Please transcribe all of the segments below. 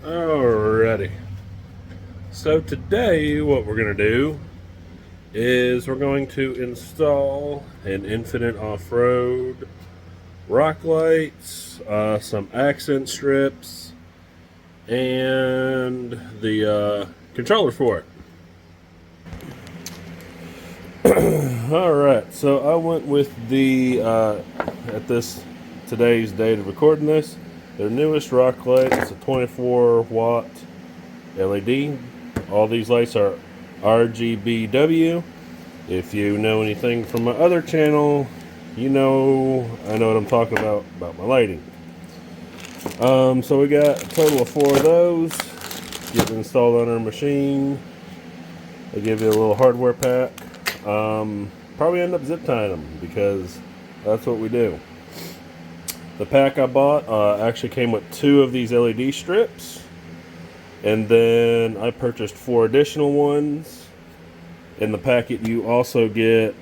Alrighty. So today what we're going to do is we're going to install an Infinite Offroad rock lights, some accent strips, and the controller for it. Alright, so I went with the, at today's date of recording this, their newest rock light. It's a 24 watt LED. All these lights are RGB+W. If you know anything from my other channel, I know what I'm talking about my lighting. So we got a total of 4 of those. Get installed on our machine. They give you a little hardware pack. Probably end up zip tying them because that's what we do. The pack I bought actually came with 2 of these LED strips, and then I purchased 4 additional ones. In the packet you also get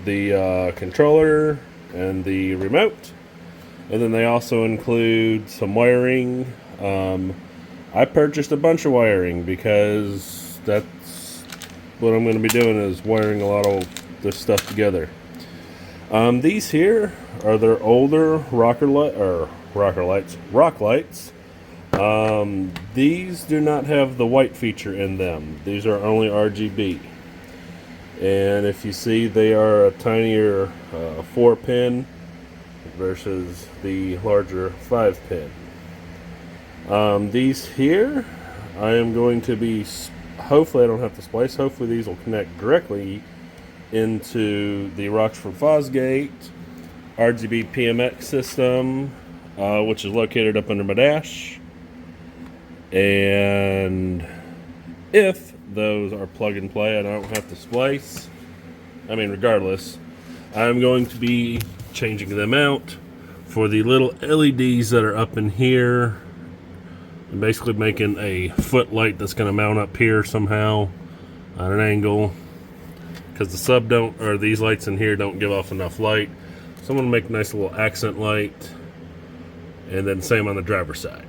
the controller and the remote, and then they also include some wiring. I purchased a bunch of wiring because that's what I'm going to be doing, is wiring a lot of this stuff together. These here are their older rock lights. These do not have the white feature in them. These are only RGB. And if you see, they are a tinier 4-pin versus the larger 5-pin. These here, I am going to be, hopefully I don't have to splice, hopefully these will connect directly into the Rockford Fosgate RGB PMX system, which is located up under my dash. And if those are plug and play and I don't have to splice, regardless, I'm going to be changing them out for the little LEDs that are up in here. I'm basically making a footlight that's going to mount up here somehow on an angle, because these lights in here don't give off enough light. So I'm going to make a nice little accent light, and then same on the driver's side.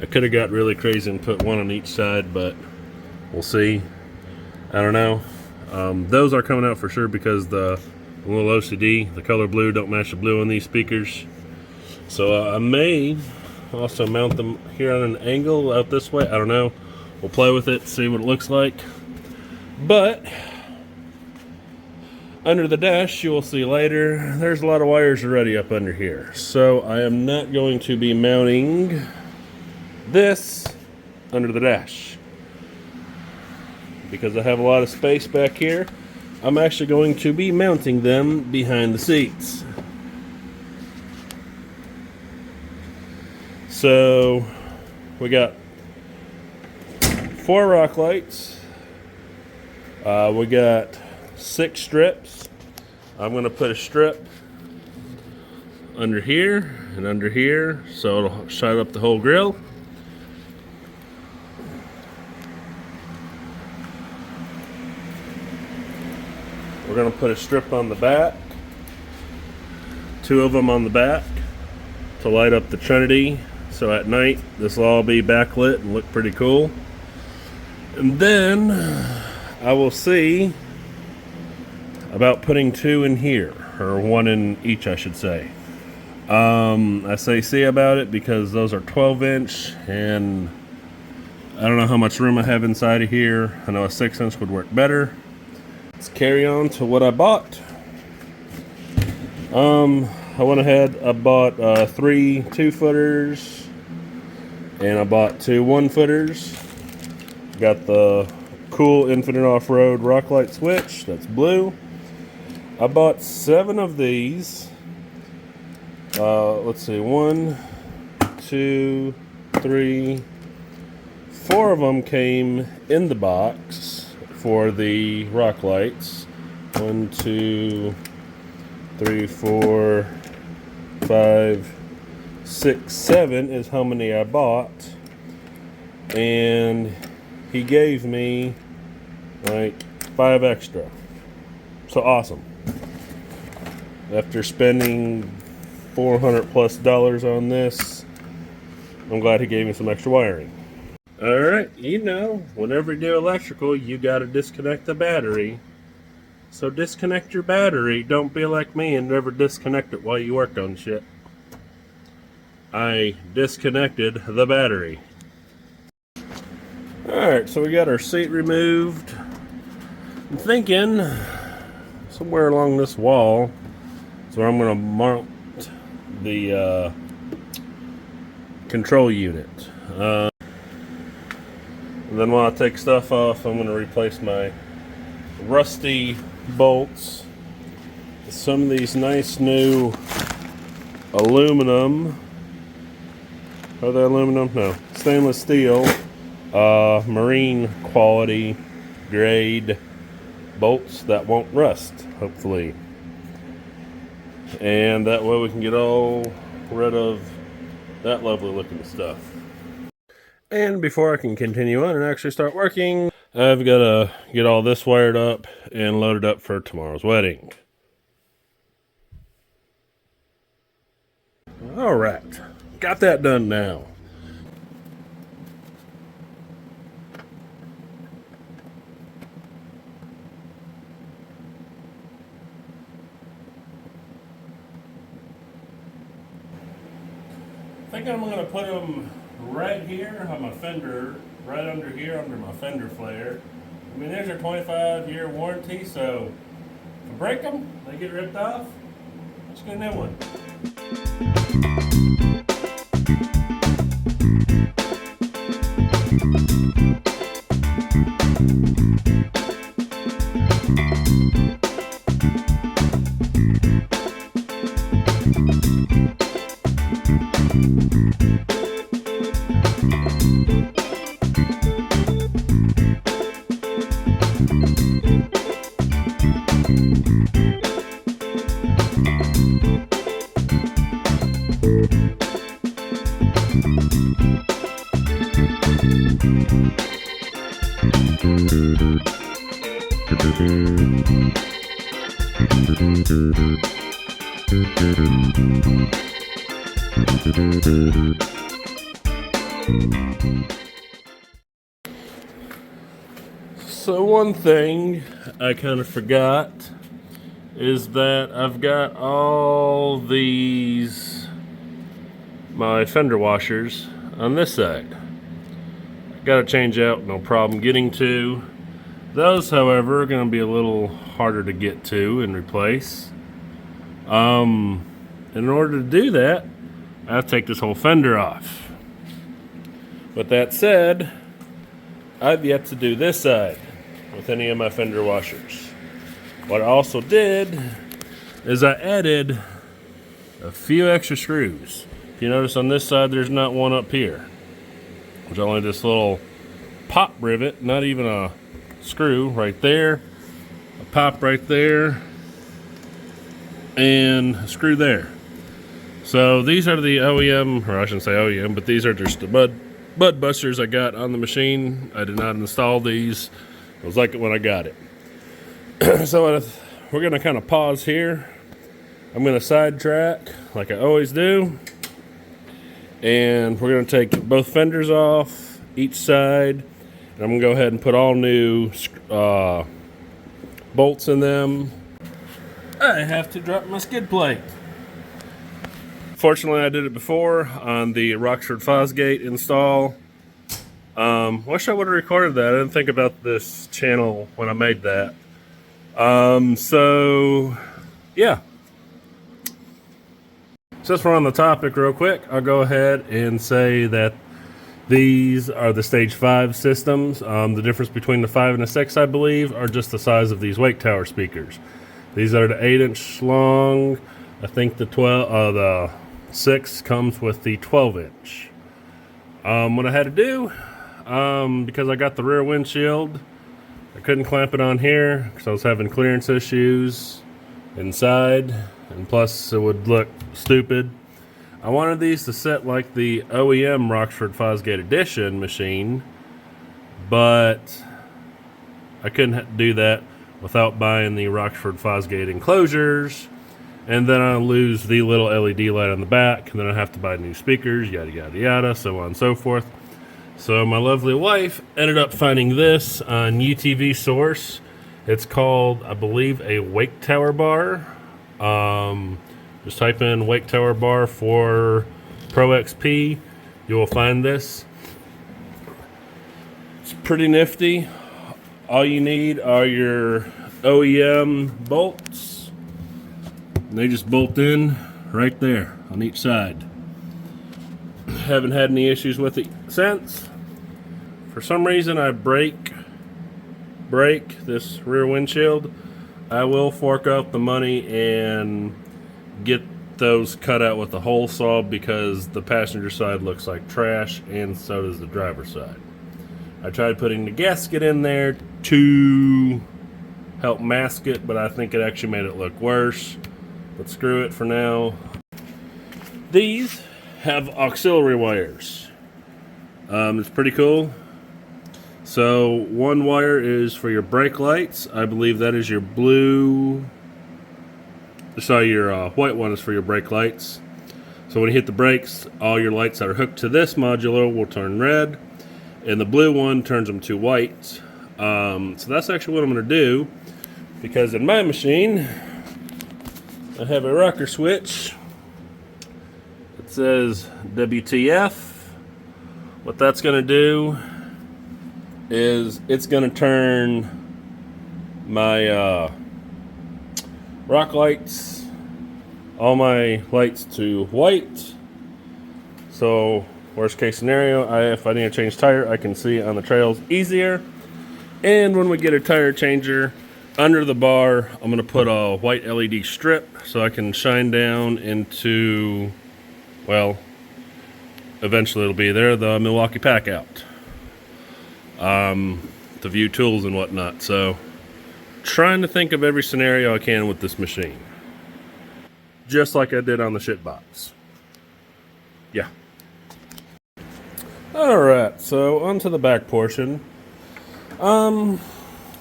I could have got really crazy and put one on each side, but we'll see. I don't know. Those are coming out for sure because the little OCD, the color blue, don't match the blue on these speakers. So I may also mount them here on an angle out this way. I don't know. We'll play with it, see what it looks like. But under the dash, you will see later, there's a lot of wires already up under here. So I am not going to be mounting this under the dash because I have a lot of space back here. I'm actually going to be mounting them behind the seats. So we got 4 rock lights. We got 6 strips. I'm going to put a strip under here and under here so it'll shine up the whole grill. We're going to put a strip on the back, 2 of them on the back to light up the Trinity. So at night this will all be backlit and look pretty cool. And then I will see about putting 2 in here, or 1 in each I should say. I say see about it because those are 12-inch and I don't know how much room I have inside of here. I know a 6-inch would work better. Let's carry on to what I bought. I went ahead, I bought 3 2-footers and I bought 2 1-footers. Got the cool Infinite Offroad rock light switch, that's blue. I bought 7 of these. Let's see, 1, 2, 3, 4 of them came in the box for the rock lights. 1, 2, 3, 4, 5, 6, 7 is how many I bought. And he gave me like $5 extra. So awesome. After spending $400+ on this, I'm glad he gave me some extra wiring. Alright, you know, whenever you do electrical, you gotta disconnect the battery. So disconnect your battery. Don't be like me and never disconnect it while you work on shit. I disconnected the battery. Alright, so we got our seat removed. I'm thinking somewhere along this wall is where I'm going to mount the control unit. And then while I take stuff off, I'm going to replace my rusty bolts with some of these nice new aluminum. Are they aluminum? No. Stainless steel, marine quality grade bolts that won't rust, hopefully. And that way we can get all rid of that lovely looking stuff. And before I can continue on and actually start working, I've got to get all this wired up and loaded up for tomorrow's wedding. Alright, got that done now. I think I'm going to put them right here on my fender, right under here under my fender flare. I mean, there's a 25-year warranty, so if I break them, they get ripped off, let's get a new one. So one thing I kind of forgot is that I've got all these, my fender washers on this side. Got to change out, no problem getting to. Those, however, are going to be a little harder to get to and replace. In order to do that, I have to take this whole fender off. But that said, I've yet to do this side with any of my fender washers. What I also did is I added a few extra screws. If you notice on this side, there's not one up here. There's only this little pop rivet, not even a screw right there, a pop right there, and a screw there. So these are the OEM, or I shouldn't say OEM, but these are just the bud busters I got on the machine. I did not install these. It was like it when I got it. So we're going to kind of pause here. I'm going to sidetrack like I always do. And we're going to take both fenders off each side. And I'm going to go ahead and put all new bolts in them. I have to drop my skid plate. Fortunately, I did it before on the Rockford Fosgate install. Wish I would have recorded that. I didn't think about this channel when I made that. So, yeah. Since we're on the topic real quick, I'll go ahead and say that these are the Stage 5 systems. The difference between the 5 and the 6, I believe, are just the size of these wake tower speakers. These are the 8-inch long. I think the 6 comes with the 12-inch. What I had to do, because I got the rear windshield, I couldn't clamp it on here because I was having clearance issues inside, and plus it would look stupid. I wanted these to sit like the OEM Rockford Fosgate Edition machine, but I couldn't do that without buying the Rockford Fosgate enclosures, and then I lose the little LED light on the back, and then I have to buy new speakers, yada yada yada, so on and so forth. So my lovely wife ended up finding this on UTV Source. It's called, I believe, a Wake Tower bar. Just type in Wake Tower bar for Pro XP. You will find this. It's pretty nifty. All you need are your OEM bolts. And they just bolt in right there on each side. Haven't had any issues with it since. For some reason I break this rear windshield. I will fork out the money and get those cut out with a hole saw because the passenger side looks like trash and so does the driver's side. I tried putting the gasket in there to help mask it, but I think it actually made it look worse. But screw it for now. These have auxiliary wires. It's pretty cool. So one wire is for your brake lights. I believe that is your blue. Sorry, your white one is for your brake lights. So when you hit the brakes, all your lights that are hooked to this modular will turn red, and the blue one turns them to white. So that's actually what I'm going to do, because in my machine, I have a rocker switch. It says WTF. What that's going to do is it's going to turn my rock lights, all my lights to white. So worst case scenario, if I need to change tire, I can see on the trails easier. And when we get a tire changer, under the bar, I'm going to put a white LED strip so I can shine down into, well, eventually it'll be there, the Milwaukee Pack Out. To view tools and whatnot. So trying to think of every scenario I can with this machine, just like I did on the shit box. Yeah. Alright, so onto the back portion.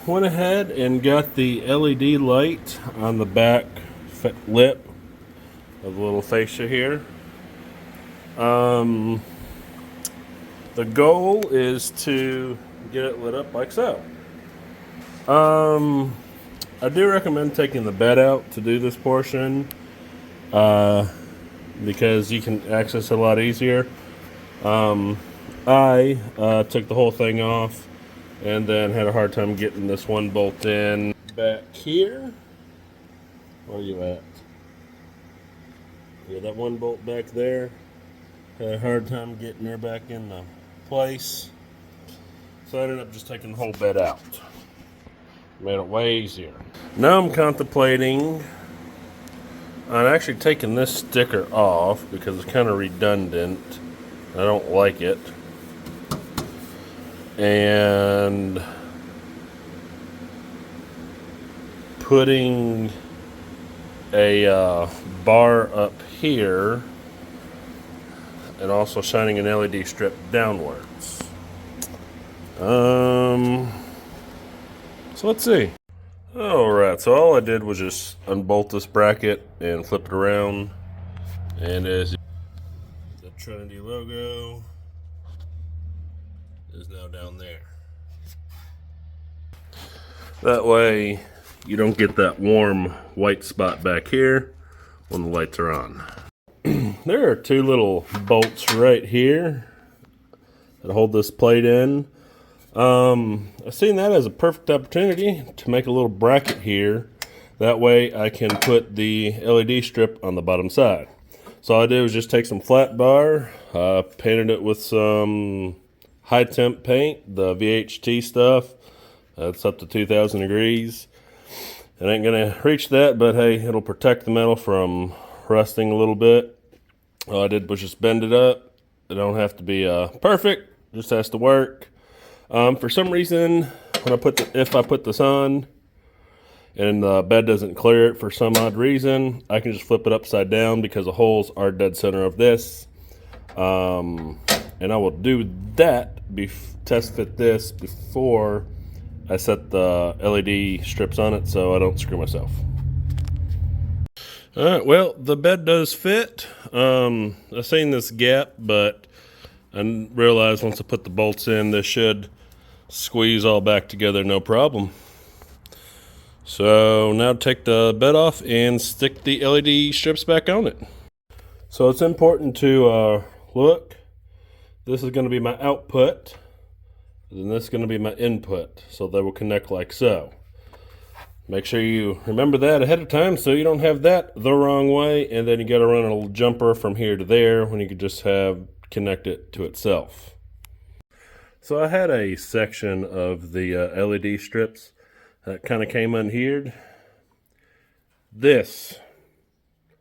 Went ahead and got the LED light on the back lip of the little fascia here. The goal is to get it lit up like so. I do recommend taking the bed out to do this portion, because you can access it a lot easier. I took the whole thing off and then had a hard time getting this one bolt in back here. Where are you at? Yeah, that one bolt back there. Had a hard time getting her back in the place. So I ended up just taking the whole bed out. Made it way easier. Now I'm contemplating on actually taking this sticker off because it's kind of redundant. I don't like it. And putting a bar up here and also shining an LED strip downwards. So let's see. Alright, so all I did was just unbolt this bracket and flip it around, and as the Trinity logo is now down there. That way you don't get that warm white spot back here when the lights are on. There are two little bolts right here that hold this plate in. I've seen that as a perfect opportunity to make a little bracket here. That way I can put the LED strip on the bottom side. So all I did was just take some flat bar, painted it with some high temp paint, the VHT stuff. That's up to 2,000 degrees. It ain't gonna reach that, but hey, it'll protect the metal from rusting a little bit. All I did was just bend it up. It don't have to be perfect, just has to work. For some reason, when if I put this on and the bed doesn't clear it for some odd reason, I can just flip it upside down because the holes are dead center of this. And I will do that, test fit this before I set the LED strips on it so I don't screw myself. Alright, well, the bed does fit. I've seen this gap, but I realized once I put the bolts in, this should squeeze all back together, no problem. So now take the bed off and stick the LED strips back on it. So it's important to look. This is going to be my output, and this is going to be my input. So they will connect like so. Make sure you remember that ahead of time so you don't have that the wrong way, and then you got to run a little jumper from here to there when you could just have connect it to itself. So I had a section of the LED strips that kind of came unhered. This,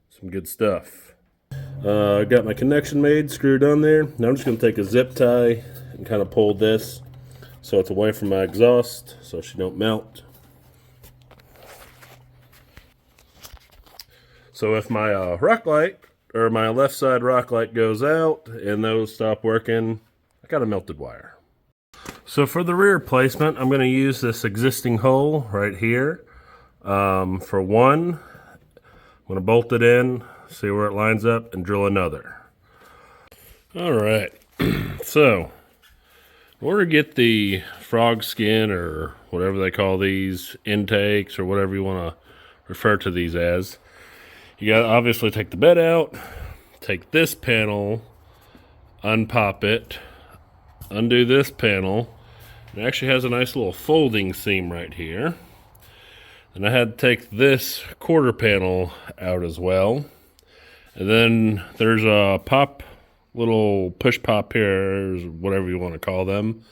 some good stuff. I got my connection made, screwed on there. Now I'm just going to take a zip tie and kind of pull this so it's away from my exhaust so she don't melt. So if my rock light or my left side rock light goes out and those stop working, I got a melted wire. So for the rear placement, I'm going to use this existing hole right here. For one, I'm going to bolt it in, see where it lines up, and drill another. All right, so in order to get the frog skin or whatever they call these, intakes or whatever you want to refer to these as, you got to obviously take the bed out, take this panel, unpop it, undo this panel. It actually has a nice little folding seam right here. And I had to take this quarter panel out as well. And then there's a little push pop here, whatever you want to call them.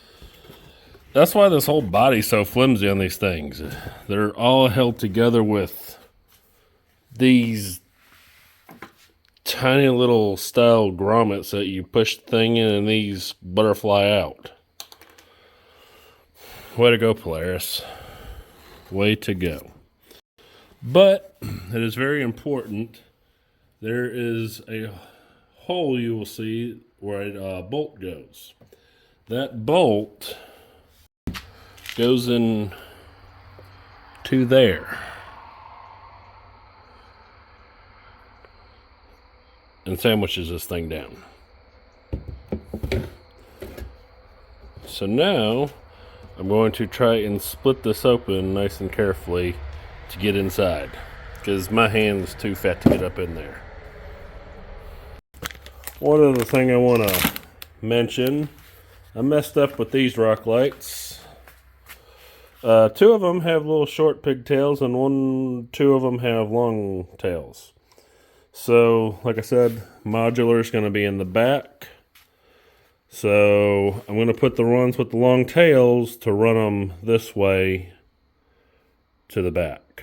That's why this whole body's so flimsy on these things. They're all held together with these tiny little style grommets that you push the thing in and these butterfly out. Way to go, Polaris. Way to go. But it is very important. There is a hole you will see where a bolt goes. That bolt goes in to there. And sandwiches this thing down. So now I'm going to try and split this open nice and carefully to get inside, because my hand's too fat to get up in there. One other thing I want to mention, I messed up with these rock lights. Two of them have little short pigtails and two of them have long tails. So, like I said, modular is going to be in the back. So, I'm going to put the ones with the long tails to run them this way to the back.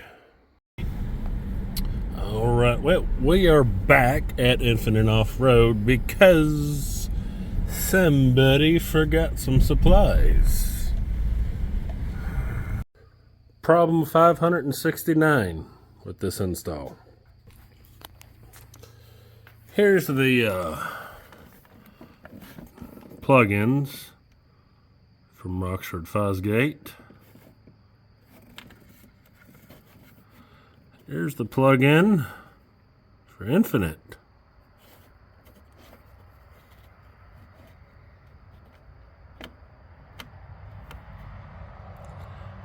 Alright, well, we are back at Infinite Offroad because somebody forgot some supplies. Problem 569 with this install. Here's the plugins from Rockford Fosgate. Here's the plug-in for Infinite.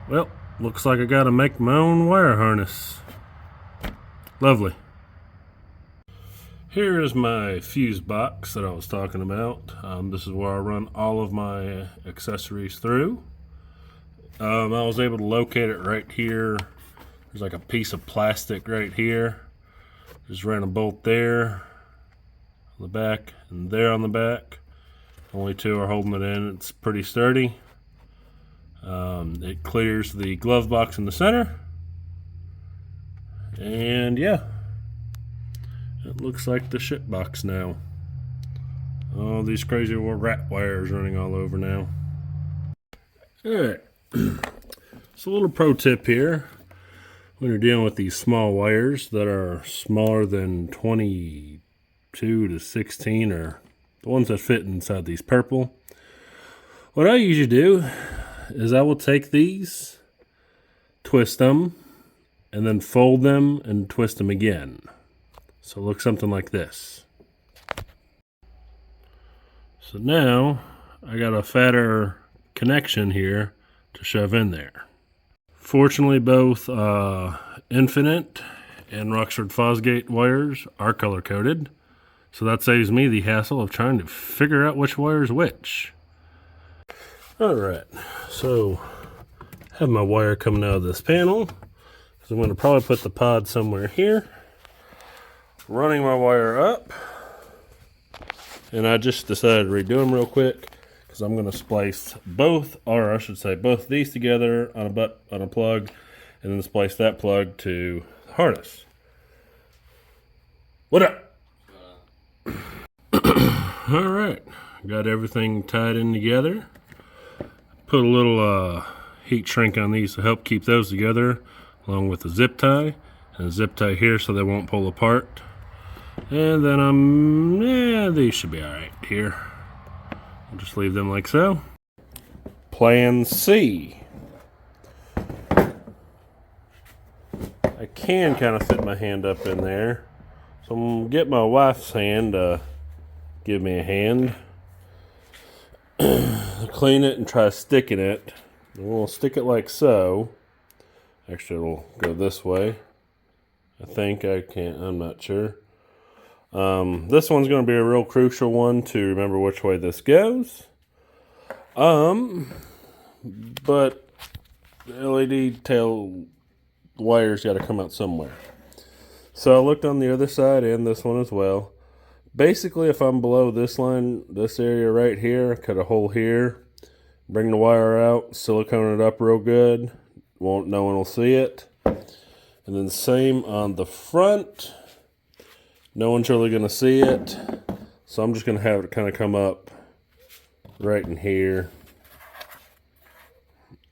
Well, looks like I gotta make my own wire harness. Lovely. Here is my fuse box that I was talking about. This is where I run all of my accessories through. I was able to locate it right here. There's like a piece of plastic right here. Just ran a bolt there on the back and there on the back. Only two are holding it in. It's pretty sturdy. It clears the glove box in the center. And yeah. It looks like the ship box now. All these crazy little rat wires running all over now. Alright. So a little pro tip here. When you're dealing with these small wires that are smaller than 22 to 16, or the ones that fit inside these purple. What I usually do is I will take these, twist them, and then fold them and twist them again. So it looks something like this. So now I got a fatter connection here to shove in there. Fortunately, both Infinite and Rockford Fosgate wires are color coded, so that saves me the hassle of trying to figure out which wire is which. Alright, so I have my wire coming out of this panel, so I'm going to probably put the pod somewhere here. Running my wire up, and I just decided to redo them real quick because I'm going to splice both, or I should say both these together on a plug, and then splice that plug to the harness. What up? Alright, got everything tied in together. Put a little heat shrink on these to help keep those together, along with a zip tie, and a zip tie here so they won't pull apart. And then these should be alright here. I'll just leave them like so. Plan C. I can kind of fit my hand up in there, so I'm going to get my wife's hand to give me a hand. Clean it and try sticking it. We'll stick it like so. Actually, it'll go this way. I think I can't, I'm not sure. This one's going to be a real crucial one to remember which way this goes. But the LED tail wire's got to come out somewhere. So I looked on the other side and this one as well. Basically, if I'm below this line, this area right here, cut a hole here, bring the wire out, silicone it up real good. No one will see it. And then same on the front. No one's really going to see it. So I'm just going to have it kind of come up right in here.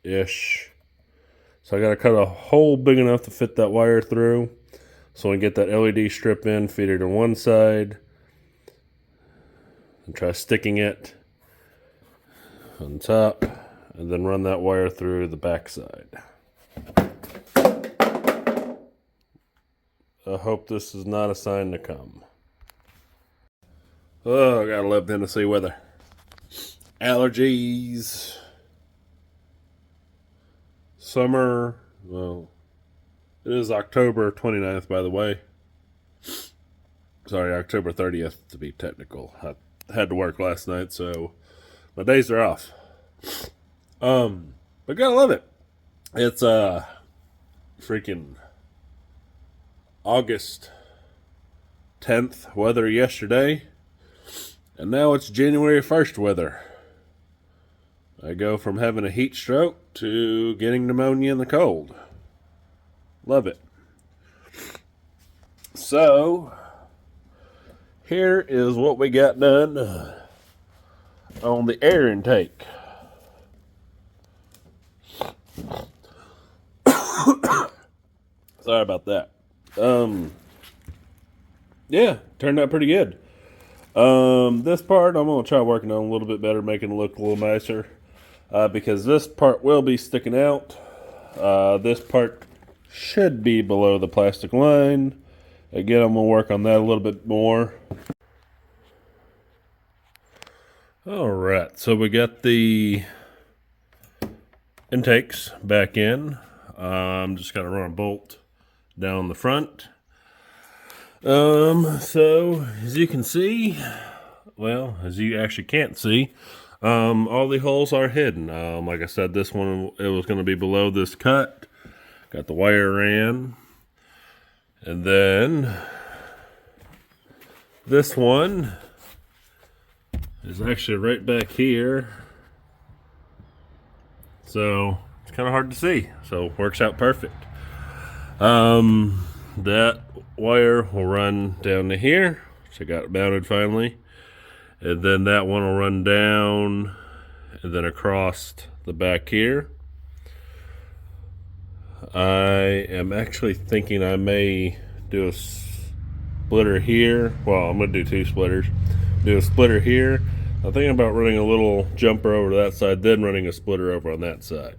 Ish. So I got to cut a hole big enough to fit that wire through. So I get that LED strip in, feed it on one side. And try sticking it on top. And then run that wire through the back side. I hope this is not a sign to come. Oh, I gotta love Tennessee weather. Allergies. Summer. Well, it is October 29th, by the way. Sorry, October 30th to be technical. I had to work last night, so my days are off. But gotta love it. It's freaking August 10th weather yesterday, and now it's January 1st weather. I go from having a heat stroke to getting pneumonia in the cold. Love it. So, here is what we got done on the air intake. Sorry about that. Yeah, turned out pretty good. This part I'm going to try working on a little bit better, making it look a little nicer. Because this part will be sticking out. This part should be below the plastic line. Again, I'm going to work on that a little bit more. Alright, so we got the intakes back in. I'm just going to run a bolt down the front. So as you can see, well, as you actually can't see, all the holes are hidden. Like I said, this one, it was going to be below this cut. Got the wire ran. And then this one is actually right back here. So it's kind of hard to see. So it works out perfect. That wire will run down to here, which I got it mounted finally, and then that one will run down and then across the back here. I am actually thinking I may do a splitter here. Well, I'm going to do two splitters. Do a splitter here, I'm thinking about running a little jumper over to that side, then running a splitter over on that side.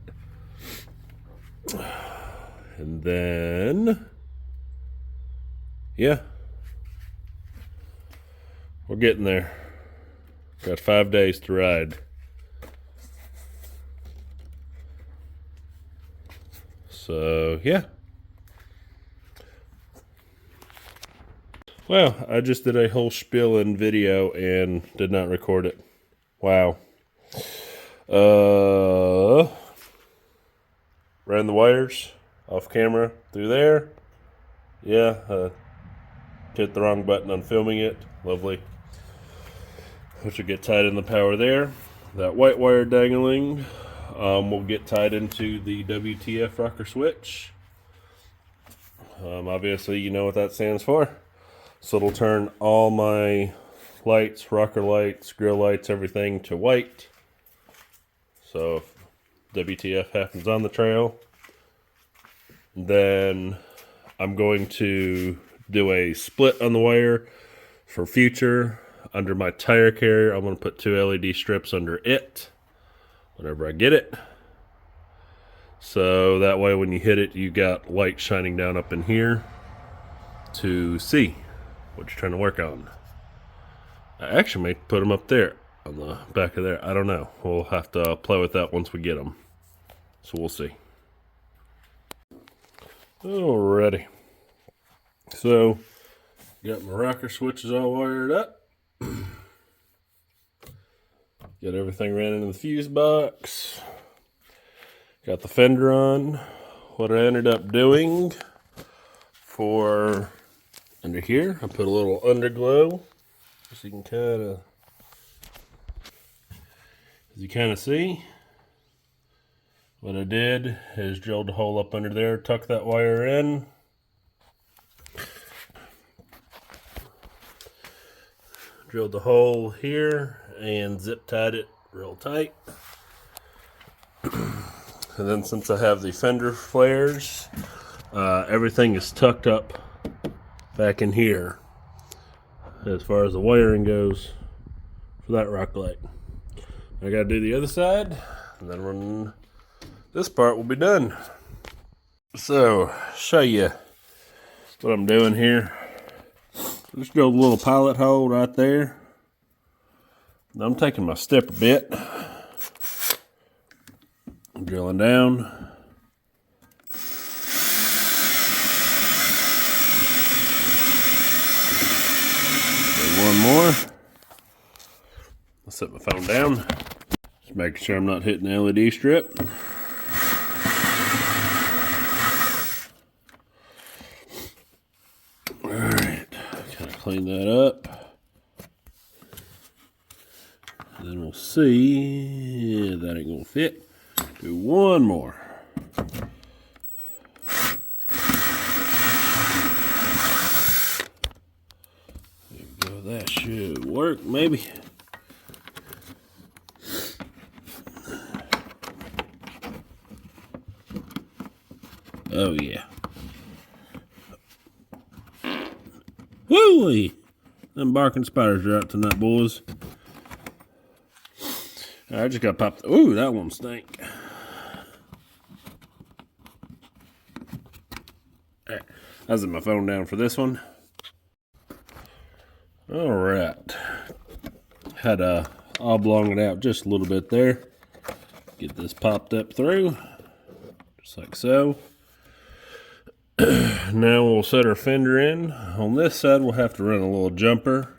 And then, yeah, we're getting there. Got 5 days to ride. So, yeah. Well, I just did a whole spiel in video and did not record it. Wow. Ran the wires off camera through there. Yeah, hit the wrong button on filming it. Lovely. Which will get tied in the power there. That white wire dangling will get tied into the WTF rocker switch. Obviously, you know what that stands for. So it'll turn all my lights, rocker lights, grill lights, everything to white. So if WTF happens on the trail, then I'm going to do a split on the wire for future. Under my tire carrier, I'm going to put 2 LED strips under it whenever I get it. So that way when you hit it, you got light shining down up in here to see what you're trying to work on. I actually may put them up there on the back of there. I don't know. We'll have to play with that once we get them. So we'll see. Alrighty. So, got my rocker switches all wired up. Got everything ran into the fuse box. Got the fender on. What I ended up doing for under here, I put a little underglow, so you can kind of see. What I did is drilled a hole up under there, tuck that wire in. Drilled the hole here and zip tied it real tight. And then since I have the fender flares, everything is tucked up back in here as far as the wiring goes for that rock light. I gotta do the other side, and then when this part will be done. So, show you what I'm doing here. Just drilled a little pilot hole right there. Now I'm taking my stepper bit, drilling down. One more. I'll set my phone down. Just making sure I'm not hitting the LED strip. Alright, kind of clean that up. And then we'll see. That ain't gonna fit. Do one more. That should work, maybe. Oh, yeah. Woo-wee! Them barking spiders are out tonight, boys. I just got popped. Ooh, that one stink. Right. I was in my phone down for this one. All right, had oblong it out just a little bit there. Get this popped up through, just like so. Now we'll set our fender in. On this side, we'll have to run a little jumper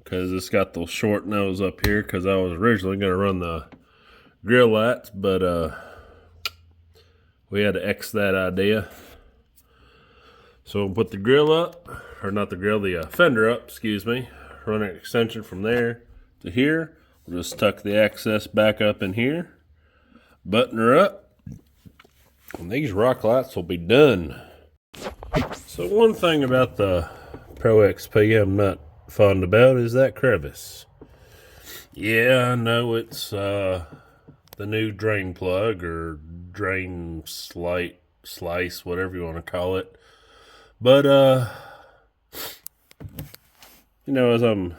because it's got the short nose up here. Because I was originally going to run the grill lights, but we had to X that idea. So we'll put the grill up. Or not the grill, the fender up, excuse me. Run an extension from there to here. We'll just tuck the access back up in here. Button her up. And these rock lights will be done. So one thing about the Pro XP I'm not fond about is that crevice. Yeah, I know it's the new drain plug or drain slice, whatever you want to call it. But, you know, as I'm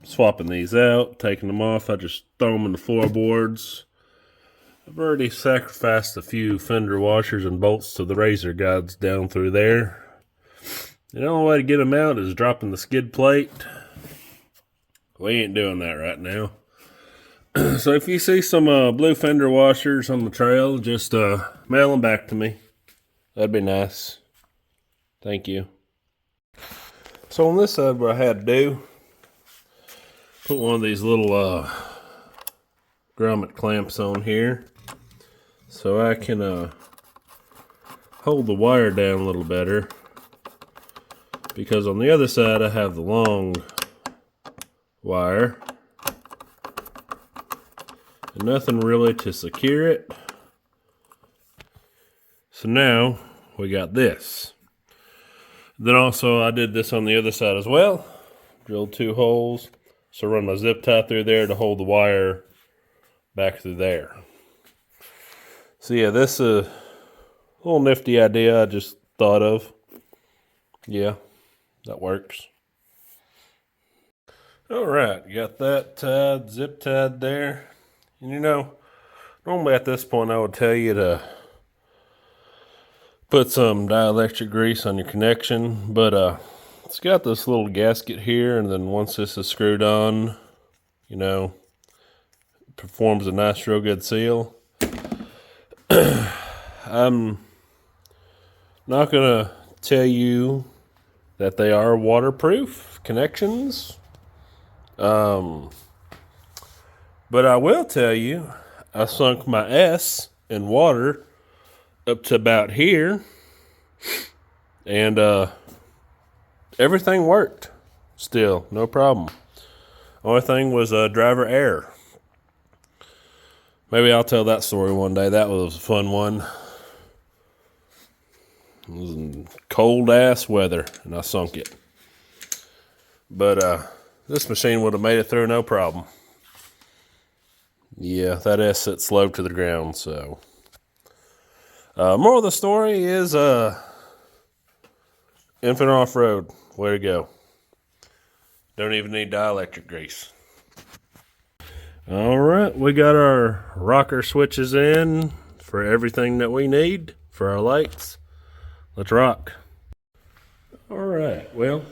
swapping these out, taking them off. I just throw them in the floorboards. I've already sacrificed a few fender washers and bolts to the razor guides down through there. The only way to get them out is dropping the skid plate. We ain't doing that right now. So if you see some blue fender washers on the trail, just mail them back to me. That'd be nice. Thank you. So on this side, what I had to do, put one of these little grommet clamps on here so I can hold the wire down a little better, because on the other side I have the long wire and nothing really to secure it. So now we got this. Then also I did this on the other side as well. Drilled 2 holes. So run my zip tie through there to hold the wire back through there. So yeah, this is a little nifty idea I just thought of. Yeah, that works. Alright, got that tied, zip tied there. And you know, normally at this point I would tell you to put some dielectric grease on your connection, but it's got this little gasket here, and then once this is screwed on, you know, it performs a nice, real good seal. I'm not gonna tell you that they are waterproof connections, but I will tell you I sunk my S in water up to about here, and everything worked still, no problem. Only thing was driver error. Maybe I'll tell that story one day. That was a fun one. It was in cold ass weather and I sunk it. But this machine would have made it through no problem. Yeah, that S sits low to the ground, so. Moral of the story is Infinite Offroad, way to go. Don't even need dielectric grease. Alright, we got our rocker switches in for everything that we need for our lights. Let's rock. Alright, well,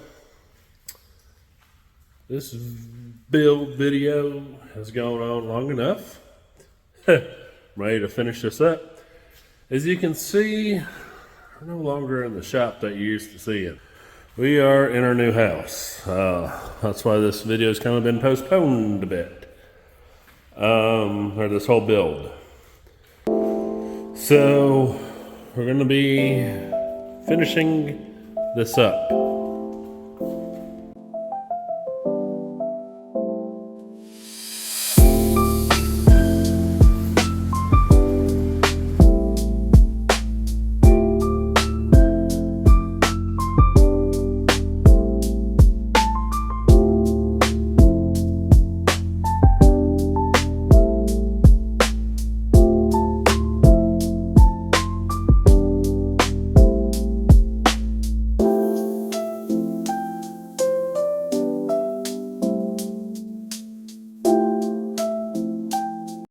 this build video has gone on long enough. Ready to finish this up. As you can see, we're no longer in the shop that you used to see it. We are in our new house. That's why this video's kind of been postponed a bit. Or this whole build. So, we're going to be finishing this up.